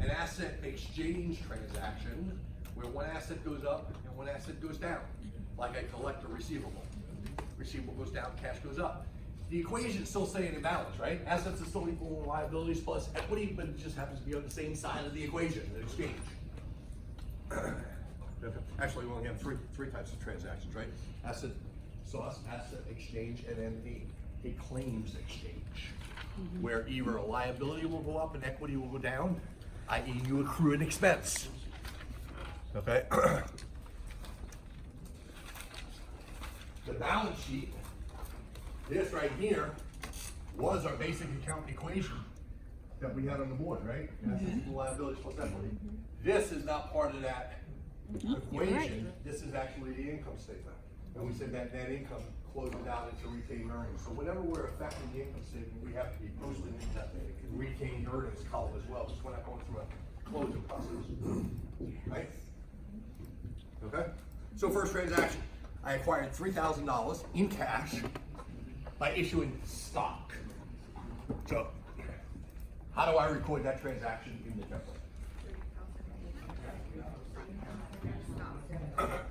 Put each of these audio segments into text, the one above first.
an asset exchange transaction where one asset goes up and one asset goes down, like I collect a receivable. Receivable goes down, cash goes up. The equation's still staying in balance, right? Assets are still equal to liabilities plus equity, but it just happens to be on the same side of the equation, the exchange. Actually, we only have three types of transactions, right? Asset source, asset exchange, and then a claims exchange, where either a liability will go up and equity will go down, i.e. you accrue an expense. Okay? The balance sheet, this right here, was our basic account equation that we had on the board, right? Assets equal liabilities plus equity. This is not part of that equation. This is actually the income statement. And we said that net income closes out into retained earnings. So whenever we're affecting the income statement, we have to be posting in that retained earnings column as well, because we're not going through a closing process. Right? Okay? So first transaction, I acquired $3,000 in cash by issuing stock. So, how do I record that transaction in the template?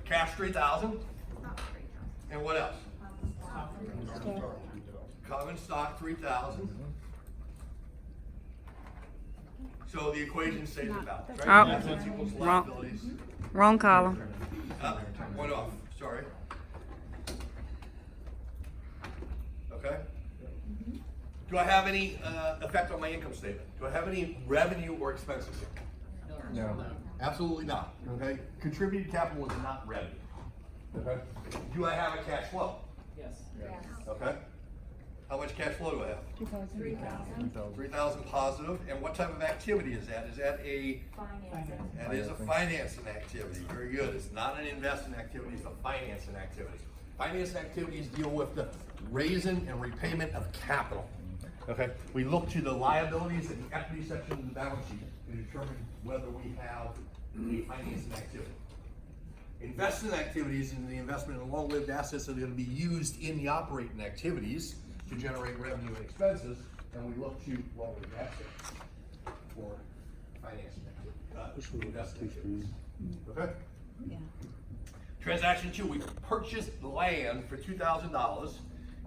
Cash 3,000. And what else? Common stock 3,000. So the equation stays in balance, right? Oh, Assets equals liabilities. Wrong column. One off, sorry. Okay. Do I have any effect on my income statement? Do I have any revenue or expenses? No. Absolutely not. Okay. Contributed capital is not revenue. Okay. Do I have a cash flow? Yes. Okay. How much cash flow do I have? 3,000. 3,000 positive. And what type of activity is that? Is that a? That is a financing activity. Very good. It's not an investing activity. It's a financing activity. Financing activities deal with the raising and repayment of capital. Okay. We look to the liabilities and the equity section of the balance sheet to determine whether we have a financing activity. Investing activities in the investment in long-lived assets that are going to be used in the operating activities to generate revenue and expenses, and we look to long-lived assets for financing activities, investing activities. Okay? Yeah. Transaction 2, we purchased land for $2,000,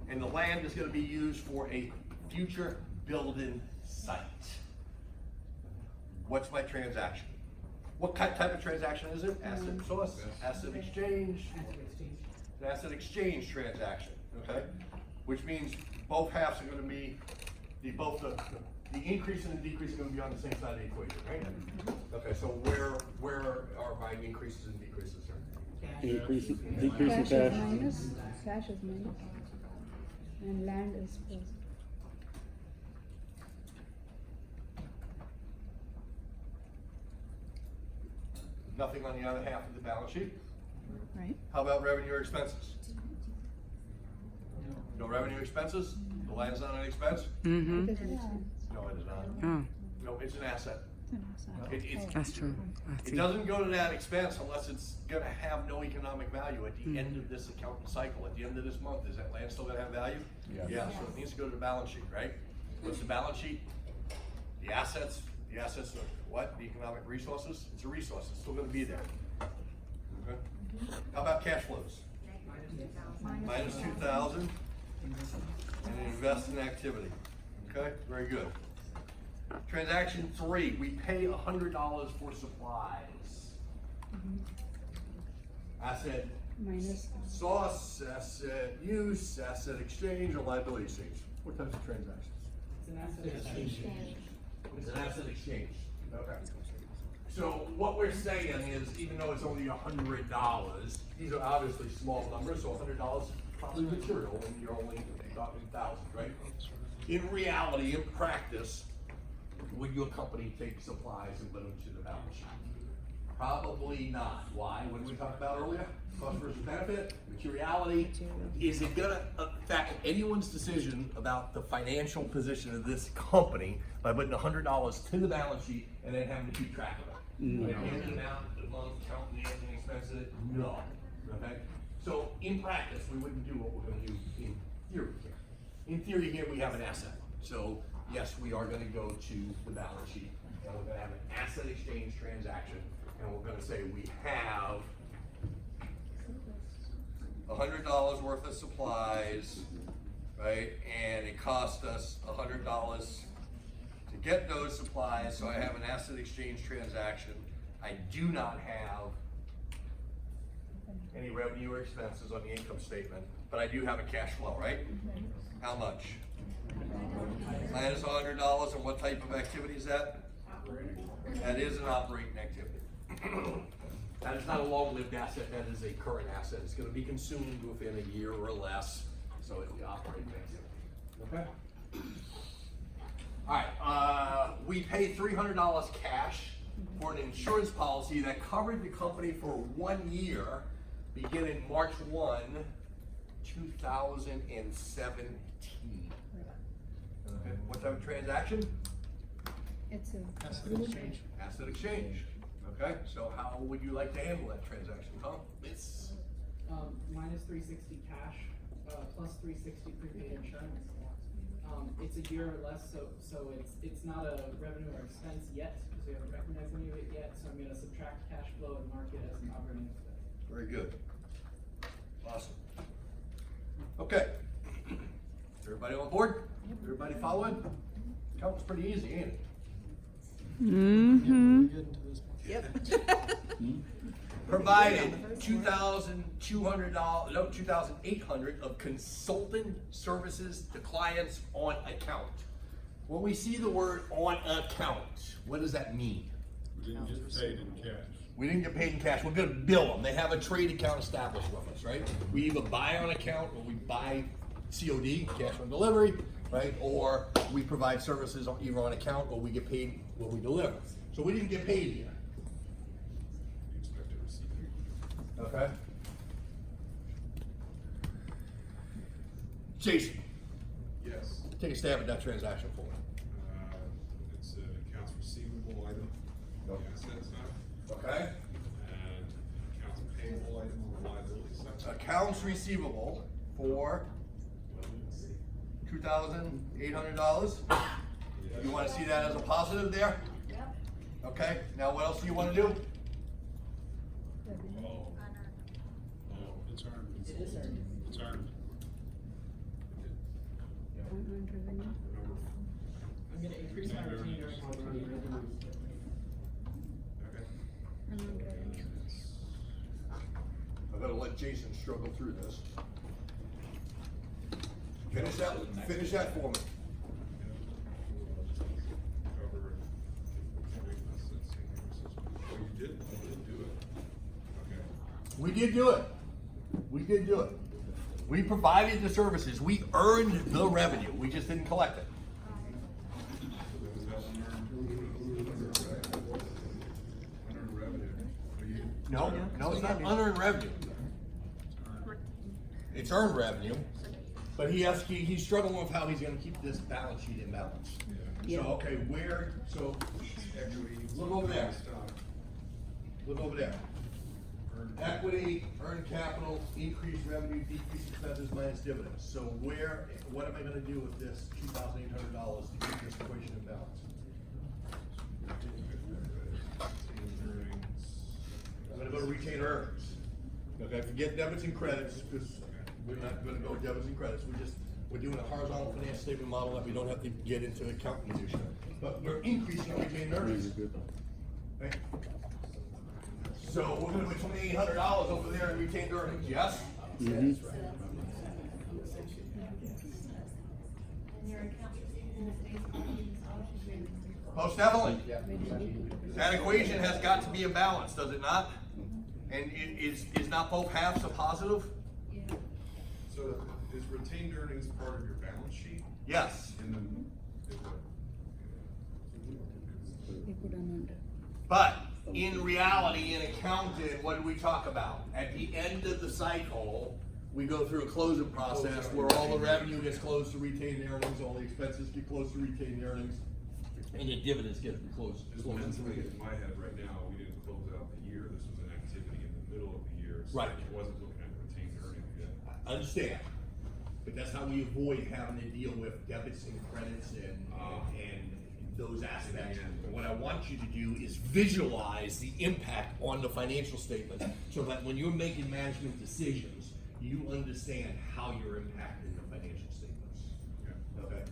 and the land is going to be used for a future building site. What's my transaction? What type of transaction is it? Asset source, asset exchange, an asset exchange transaction, okay? Which means both halves are going to be, the increase and the decrease are going to be on the same side of the equation, right? Okay, so where are my increases and decreases here? Decrease in Cash is cash. minus, cash is minus, and land is plus. Nothing on the other half of the balance sheet. Right. How about revenue or expenses? No revenue or expenses? The land's not an expense? Mm-hmm. It is an expense. No, it is not. Oh, No, it's an asset. that's true. It doesn't go to that expense unless it's gonna have no economic value at the end of this accounting cycle, at the end of this month. Is that land still gonna have value? Yeah, so it needs to go to the balance sheet, right? What's the balance sheet? The assets are what? The economic resources? It's a resource, it's still gonna be there. Okay. How about cash flows? Minus 2,000. And an investing activity. Okay, very good. Transaction 3, we pay $100 for supplies. Asset Minus. source, asset use, asset exchange, or liability exchange. What types of transactions? It's an asset exchange. It's an asset exchange. Okay. So what we're saying is, even though it's only $100, these are obviously small numbers, so $100 is probably material when you're only talking thousands, right? In reality, in practice, would your company take supplies and put them to the balance sheet? Probably not. Why? What did we talk about earlier? Cost versus benefit, materiality. Is it gonna affect anyone's decision about the financial position of this company by putting $100 to the balance sheet and then having to keep track of it? No. Like, in and out, the month, counting the ending expenses? No. Okay? So in practice, we wouldn't do what we're gonna do in theory here. In theory here, we have an asset. So yes, we are gonna go to the balance sheet, and we're gonna have an asset exchange transaction, and we're gonna say we have $100 worth of supplies, right? And it cost us $100 to get those supplies, so I have an asset exchange transaction. I do not have any revenue or expenses on the income statement, but I do have a cash flow, right? How much? Minus $100, and what type of activity is that? That is an operating activity. That is not a long-lived asset, that is a current asset. It's gonna be consumed within a year or less, so it's the operating activity. Okay? All right, we paid $300 cash for an insurance policy that covered the company for 1 year, beginning March 1, 2017. Okay, what type of transaction? It's a. Asset exchange. Asset exchange. Okay, so how would you like to handle that transaction, Tom? It's Minus 360 cash, plus 360 prepaid insurance. It's a year or less, so it's not a revenue or expense yet, because we haven't recognized any of it yet, so I'm gonna subtract cash flow and mark it as an operating expense. very good. Awesome. Okay. Everybody on board? Everybody following? Counts pretty easy, ain't it? Mm-hmm. We're getting to this point. Provided $2,800 of consultant services to clients on account. When we see the word on account, what does that mean? We didn't get paid in cash. We didn't get paid in cash, we're gonna bill them. They have a trade account established with us, right? We either buy on account or we buy COD, cash on delivery, right? Or we provide services either on account or we get paid when we deliver. So we didn't get paid here. We expect to receive it. Okay. Jason, Yes. take a stab at that transaction for me. It's an accounts receivable item on the asset side, Okay. and accounts payable item on the liability side. Accounts receivable for $2,800. You wanna see that as a positive there? Yep. Okay, now what else do you wanna do? Oh, it's earned. It is earned. It's earned. Unearned revenue. Number, I'm gonna increase my retained earnings. okay. Unearned revenue. I'm gonna let Jason struggle through this. Finish that for me. Cover, let's see, oh, you did do it. Okay. We did do it. We did do it. We provided the services. We earned the revenue. We just didn't collect it. Was that unearned revenue? Are you? No, it's not unearned revenue. It's earned revenue, but he's struggling with how he's gonna keep this balance sheet in balance. So, okay, so, Equity. look over there. Stock. Look over there. Earned. Equity, earned capital, increased revenue, decreased expenses minus dividends. So what am I gonna do with this $2,800 to keep this equation in balance? I'm gonna go to retained earnings. Okay, forget debits and credits, because we're not gonna go debits and credits, we're doing a horizontal finance statement model that we don't have to get into accounting minutia. But we're increasing our retained earnings. Okay? So we're gonna put $2,800 over there in retained earnings, yes? Most definitely. That equation has got to be a balance, does it not? And is not both halves a positive? So is retained earnings part of your balance sheet? Yes. In the, is what? We put unearned. But in reality, in accounting, what do we talk about? At the end of the cycle, we go through a closing process where all the revenue gets closed to retained earnings, all the expenses get closed to retained earnings, and the dividends get closed. Just mentally in my head right now, we didn't close out the year, this was an activity in the middle of the year. So Right. I wasn't looking at retained earnings yet. Understand. But that's how we avoid having to deal with debits and credits and those aspects. And what I want you to do is visualize the impact on the financial statements, so that when you're making management decisions, you understand how you're impacting the financial statements. Okay?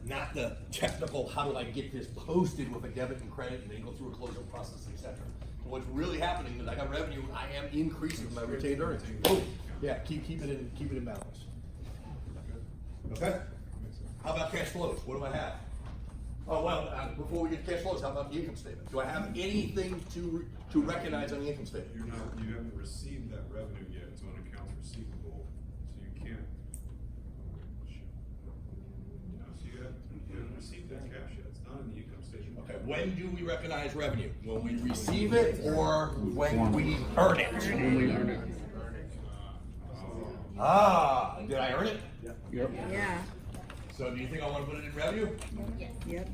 Not the technical, how do I get this posted with a debit and credit and then go through a closing process, etc. What's really happening is I got revenue, I am increasing my retained earnings. Boom. Yeah, keep it in balance. Okay? How about cash flows? What do I have? Oh, well, before we get to cash flows, how about the income statement? Do I have anything to recognize on the income statement? You haven't received that revenue yet, it's on accounts receivable, so you can't. So you haven't received that cash yet, it's not in the income statement. Okay, when do we recognize revenue? When we receive it or when we earn it? When we earn it. Ah, did I earn it? Yep. Yeah. So do you think I want to put it in revenue? Yep.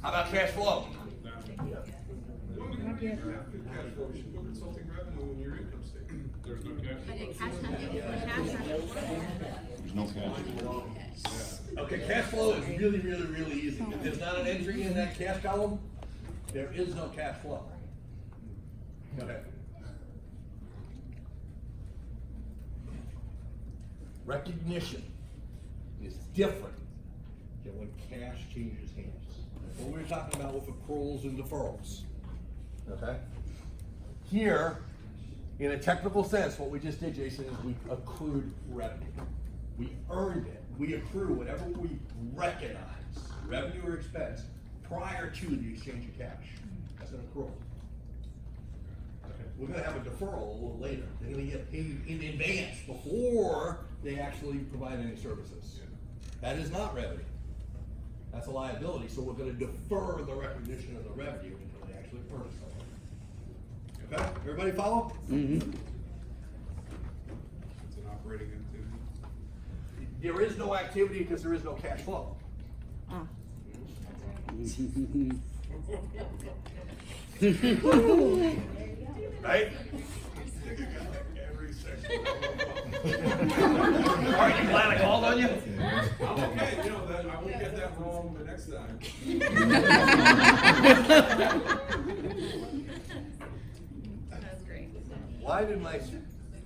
How about cash flow? Cash flow, you should put consulting revenue in your income statement. There's no cash. Okay, cash flow is really, really, really easy. If there's not an entry in that cash column, there is no cash flow. Okay. Recognition is different than when cash changes hands. That's what we were talking about with accruals and deferrals. Okay? Here, in a technical sense, what we just did, Jason, is we accrued revenue. We earned it. We accrue whatever we recognize, revenue or expense, prior to the exchange of cash. That's an accrual. Okay. We're gonna have a deferral a little later. They're gonna get paid in advance before they actually provide any services. That is not revenue. That's a liability, so we're gonna defer the recognition of the revenue until they actually purchase something. Okay, everybody follow? Mm-hmm. It's an operating activity. There is no activity because there is no cash flow. Ah. Right? Every section. Aren't you glad I called on you? I'm okay, you know, that, I won't get that wrong the next time. That's great. Why did my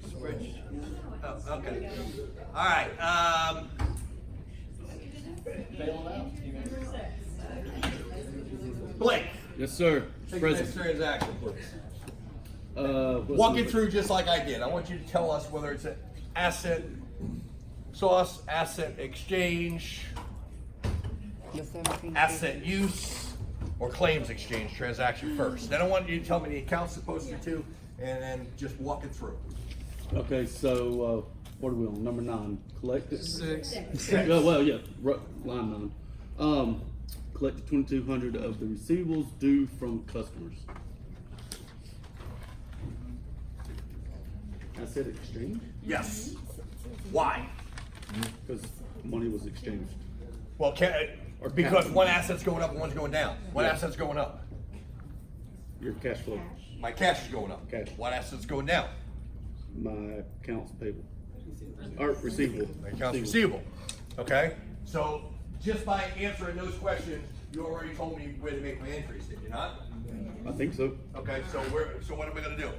spreadsheet? Oh, okay. All right. Blake, Yes, sir. take the next Present. transaction, please. What's Walk the it through just like I did. I want you to tell us whether it's an asset source, asset exchange, asset use, or claims exchange transaction first. Then I want you to tell me the account's supposed to, and then just walk it through. Okay, so what are we on? Number 9. Collected. 6. Well, yeah, line 9. Collected 2,200 of the receivables due from customers. Asset exchange Yes. Why? because money was exchanged. Well, because one asset's going up and one's going down. One asset's going up. Your cash flow, My cash is going up. Cash. One asset's going down. my accounts payable, or receivable. My account's receivable. Okay? So just by answering those questions, you already told me where to make my entries, did you not? I think so. Okay, so what am I gonna do?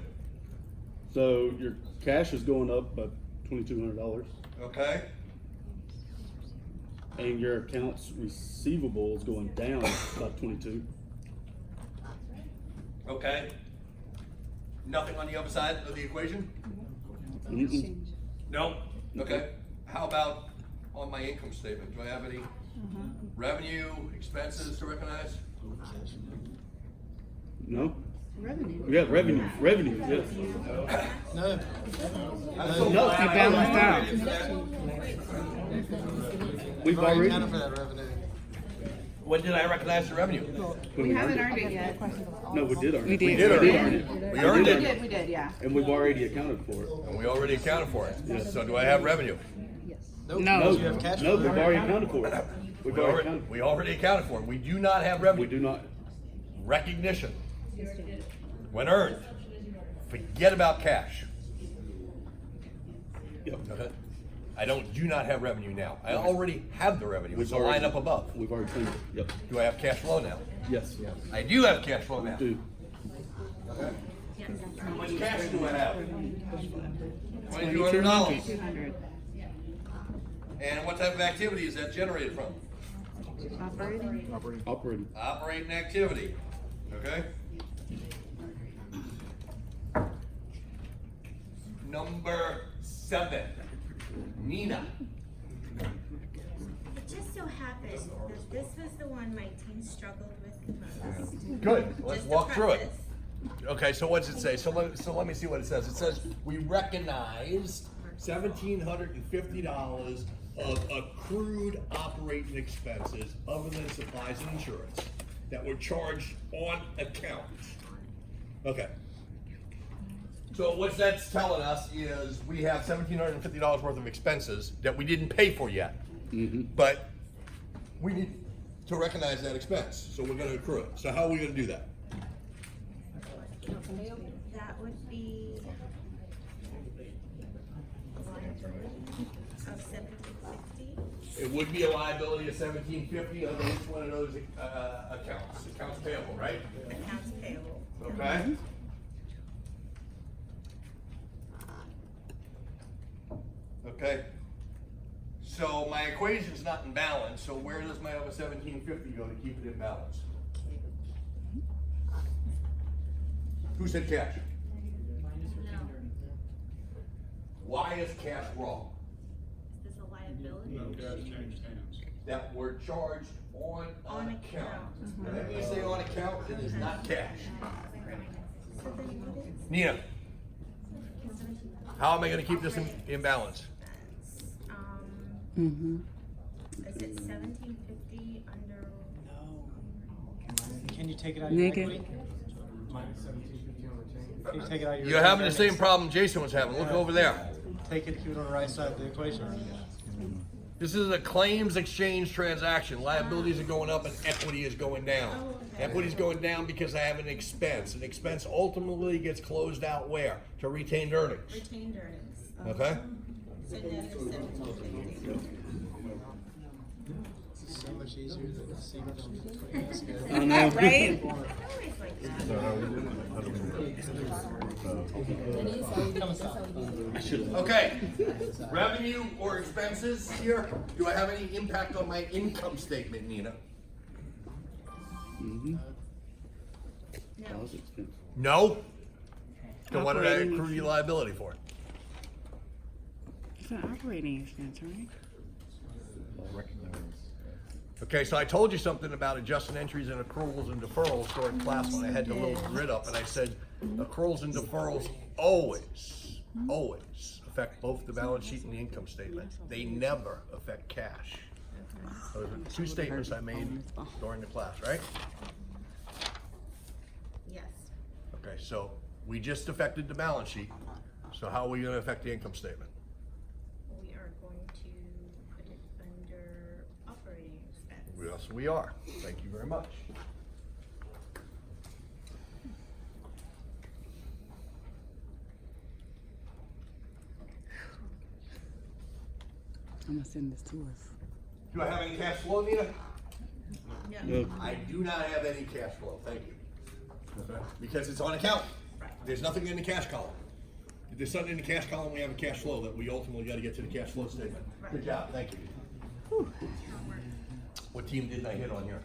So your cash is going up by $2,200, Okay? and your accounts receivable is going down by 22. Okay? Nothing on the other side of the equation? Mm-mm. No? Okay. How about on my income statement? Do I have any revenue, expenses to recognize? No. Revenue. Yeah, revenue, yes. No. I'm so No, glad you I balanced that. We've Already already. accounted for that revenue. When did I recognize the revenue? We haven't earned it yet. No, we did earn it. We did. We did earn it. We earned We it. did, we did, yeah. And we've already accounted for it. And we already accounted for it. So do I have revenue? Nope. No. No, You have cash no, flow. we've already accounted for it. We've already counted. We already accounted for it. We do not have We revenue. do not. Recognition. When earned, forget about cash. Yep. Okay? Do not have revenue now. I already have the revenue. It's a line up above. We've already claimed it. Yep. Do I have cash flow now? Yes. I do have cash flow now. Do. Okay. How much cash do I have? $2,200. 200. And what type of activity is that generated from? Operating. Operating. Operating activity. Okay? Number 7. Nina. It just so happened that this was the one my team struggled with the most. Good. Let's Just a walk through it. preface. Okay, so what does it say? So let me see what it says. It says we recognized $1,750 of accrued operating expenses other than supplies and insurance that were charged on account. Okay. So what that's telling us is we have $1,750 worth of expenses that we didn't pay for yet, but we need to recognize that expense. So we're going to accrue it. So how are we going to do that? That would be of 750. It would be a liability of $1,750 under each one of those accounts payable, right? Accounts payable. Okay. Okay. So my equation's not in balance, so where does my other $1,750 go to keep it in balance? Who said cash? Minus retained earnings. Why is cash wrong? Is this a liability? No, cash changed hands. That were charged on On account. account. Whenever you say on account, it is not cash. So then what is Nina, how am I gonna keep this in balance? Mm-hmm. Is it 1750 under? Can you take it out of your Negative. equity? Can you take it out of your You're having the earnings? same problem Jason was having. Look over there. Take it, keep it on the right side of the equation. This is a claims exchange transaction. Liabilities are going up and equity is going down. Equity's going down because I have an expense. An expense ultimately gets closed out where? To retained earnings. Retained earnings. Okay? So negative 1750. It's so much easier than see what I'm 20 years ago. I know. Right? Always like that. I should have. Okay. Revenue or expenses here? Do I have any impact on my income statement, Nina? No. That was expensive. No? Then what did I Operating accrue you liability for? It's an operating expense, right? Okay, so I told you something about adjusting entries and accruals and deferrals during class when I had the little grid up, and I said accruals and deferrals always affect both the balance sheet and the income statement. They never affect cash. Those are 2 statements I made during the class, right? Yes. Okay, so we just affected the balance sheet, so how are we gonna affect the income statement? We are going to put it under operating expense. Yes, we are. Thank you very much. I'm gonna send this to us. Do I have any cash flow, Nina? No. No. I do not have any cash flow, thank you. Because it's on account. There's nothing in the cash column. If there's something in the cash column, we have a cash flow that we ultimately gotta get to the cash flow statement. Good job, thank you. What team didn't I hit on here?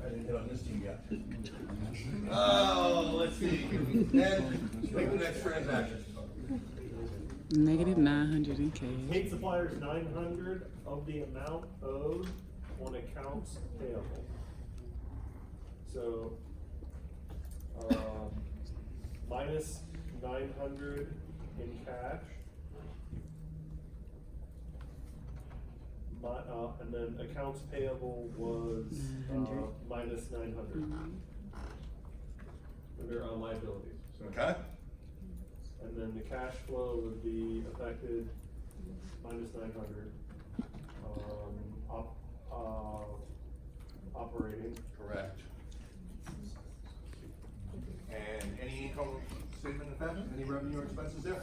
I didn't hit on this team yet. Oh, let's see. Then, make the next transaction. Negative 900 in cash. Paid suppliers 900 of the amount owed on accounts payable. So, minus 900 in cash. And then accounts payable was, minus 900. Under liabilities. Okay? And then the cash flow would be affected minus 900. operating. Correct. And any income statement effect, any revenue or expenses there?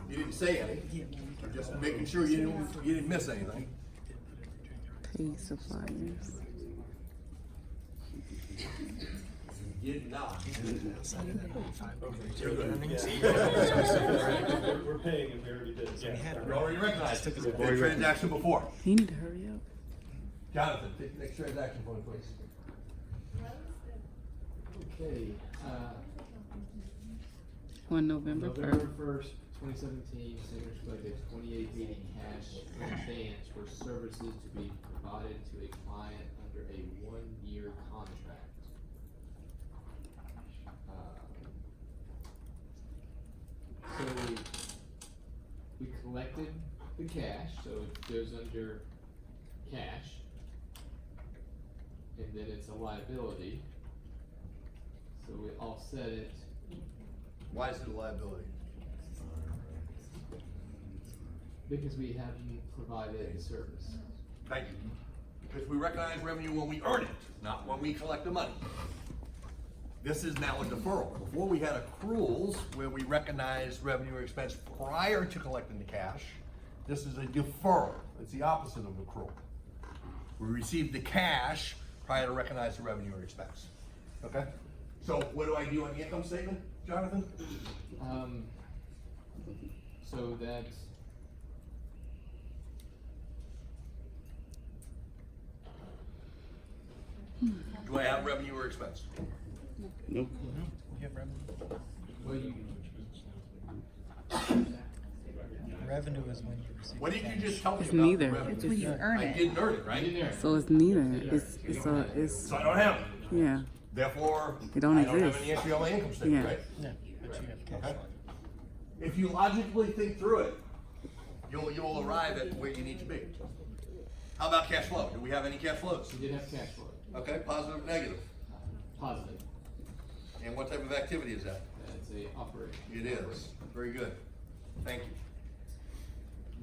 You didn't say any, I'm just making sure you didn't miss anything. Pay suppliers. You did not. We're paying if we already did, yeah. We already recognized it. The transaction before. You need to hurry up. Jonathan, take the next transaction for me, please. Okay, On November November 1st. 1st, 2017, Senators collected 2880 cash in advance for services to be provided to a client under a one-year contract. So we collected the cash, so it goes under cash, and then it's a liability. So we offset it. Why is it a liability? Because we haven't provided the service. Thank you. Because we recognize revenue when we earn it, not when we collect the money. This is now a deferral. Before we had accruals where we recognized revenue or expense prior to collecting the cash. This is a deferral. It's the opposite of accrual. We received the cash prior to recognize the revenue or expense. Okay? So what do I do on the income statement, Jonathan? So that Do I have revenue or expense? Nope. well, you Revenue is when you receive. What did you just tell me It's about neither. the revenue? It's when you earn I it. didn't earn it, right? in there. So it's neither. It's So I don't have it. yeah. Therefore, It don't I don't have exist. any entry on my income statement, Yeah. right? Yeah, but you have cash Okay. flow. If you logically think through it, you'll arrive at where you need to be. How about cash flow? Do we have any cash flows? We did have cash flow, Okay, positive, negative. positive. And what type of activity is that? That's a operation. It is. Very good. Thank you.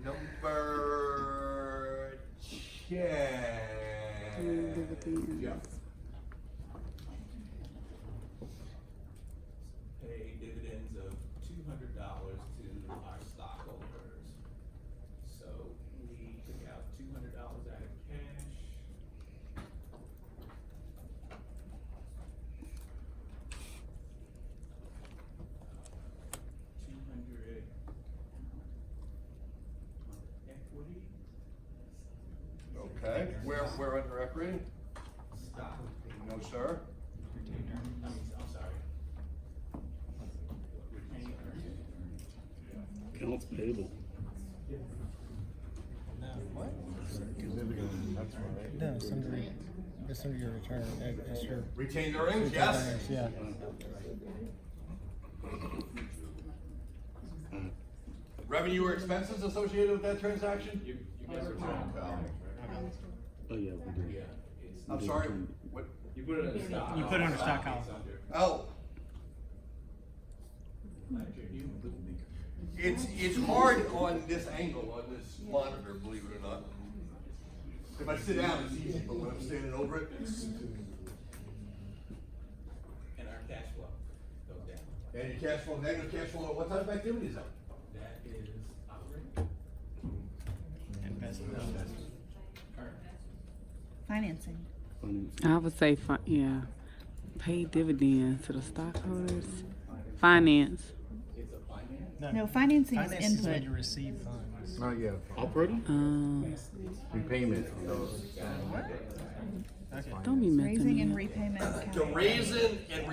Number 10. Dividends. Yeah. Pay dividends of $200 to our stockholders. So we took out $200 out of cash. $200 equity. Okay, where under equity? Stock. No, sir. I'm sorry. Retained earnings. Accounts payable. No, what? No, it's under your return, it's your. Retained earnings, yes. Yeah. Revenue or expenses associated with that transaction? You guys are wrong. Oh, yeah, we do. I'm sorry, what? You put it in the stock. You put it under stock It's column. under. Oh, it's hard on this angle, on this monitor, believe it or not. If I sit down, it's easy, but when I'm standing over it, it's. And our cash flow goes down. And your cash flow, negative cash flow, what type of activity is that? That is operating. Financing. Finance. I would say yeah. Pay dividends to the stockholders. Finance. It's a finance. No, financing is Finance is when input. you receive funds. Oh, yeah, Operating? repayment of those. Okay. Don't be messing Raising me and up. repayment of The capital. raising and